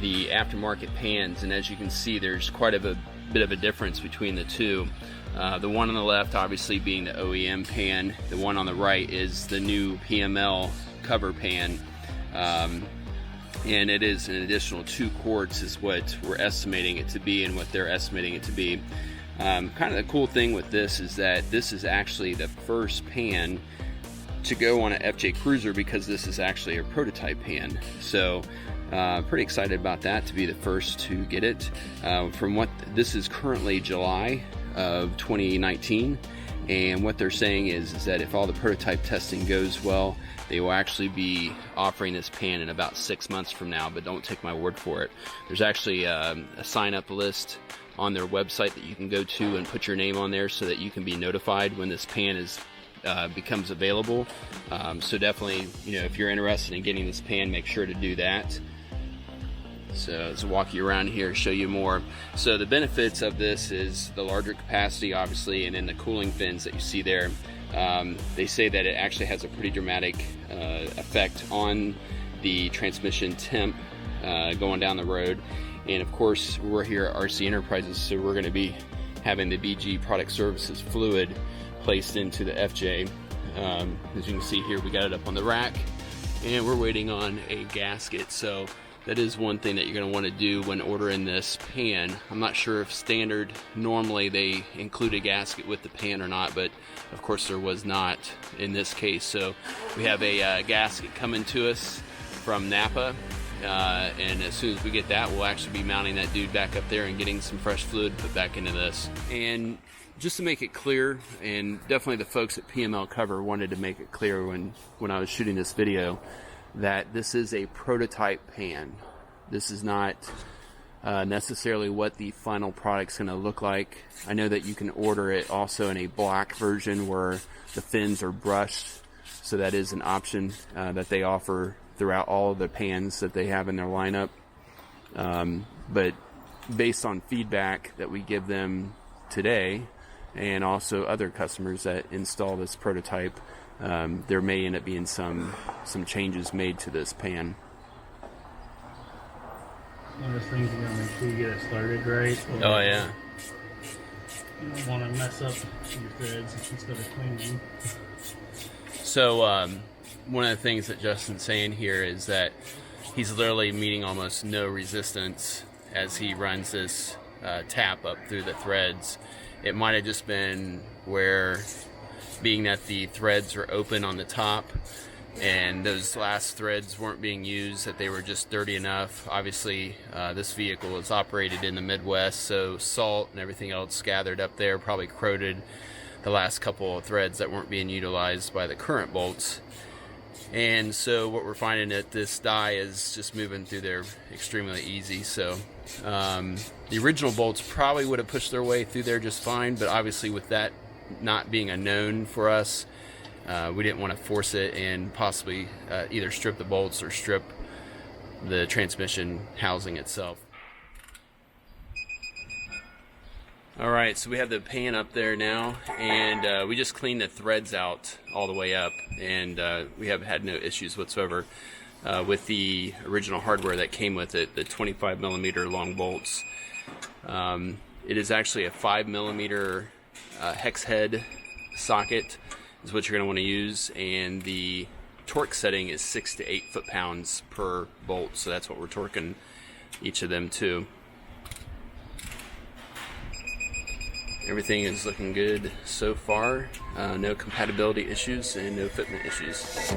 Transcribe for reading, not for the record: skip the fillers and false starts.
the aftermarket pans, and as you can see, there's quite a bit of a difference between the two. The one on the left obviously being the OEM pan, the one on the right is the new PML cover pan, and it is an additional 2 quarts is what we're estimating it to be and what they're estimating it to be. Kind of the cool thing with this is that this is actually the first pan to go on an FJ Cruiser, because this is actually a prototype pan. So pretty excited about that, to be the first to get it. From what this is currently July of 2019, and what they're saying is that if all the prototype testing goes well, they will actually be offering this pan in about 6 months from now, but don't take my word for it. There's actually a sign-up list on their website that you can go to and put your name on there so that you can be notified when this pan is becomes available. So definitely, you know, if you're interested in getting this pan, make sure to do that. So let's walk you around here, show you more. So the benefits of this is the larger capacity, obviously, and then the cooling fins that you see there. They say that it actually has a pretty dramatic effect on the transmission temp going down the road. And of course, we're here at RC Enterprises, so we're going to be having the BG Product Services fluid placed into the FJ. As you can see here, we got it up on the rack, and we're waiting on a gasket. So that is one thing that you're going to want to do when ordering this pan. I'm not sure if standard normally they include a gasket with the pan or not, but of course there was not in this case. So we have a gasket coming to us from Napa, and as soon as we get that, we'll actually be mounting that dude back up there and getting some fresh fluid put back into this. And just to make it clear, and definitely the folks at PML Cover wanted to make it clear when I was shooting this video, that this is a prototype pan. This is not necessarily what the final product's going to look like. I know that you can order it also in a black version where the fins are brushed, so that is an option that they offer throughout all of the pans that they have in their lineup. But based on feedback that we give them today, and also other customers that install this prototype, there may end up being some changes made to this pan. One of those things you gotta make sure you get it started right. Oh yeah. You don't want to mess up your threads instead of cleaning. So one of the things that Justin's saying here is that he's literally meeting almost no resistance as he runs this tap up through the threads. It might have just been where, being that the threads are open on the top and those last threads weren't being used, that they were just dirty enough. Obviously, this vehicle is operated in the Midwest, so salt and everything else gathered up there probably corroded the last couple of threads that weren't being utilized by the current bolts. And so what we're finding, that this die is just moving through there extremely easy. So the original bolts probably would have pushed their way through there just fine, but obviously with that not being a known for us, we didn't want to force it and possibly either strip the bolts or strip the transmission housing itself. Alright, so we have the pan up there now, and we just cleaned the threads out all the way up, and we have had no issues whatsoever with the original hardware that came with it, the 25mm long bolts. It is actually a 5mm hex head socket is what you're going to want to use, and the torque setting is 6 to 8 foot-pounds per bolt, so that's what we're torquing each of them to. Everything is looking good so far. No compatibility issues and no fitment issues.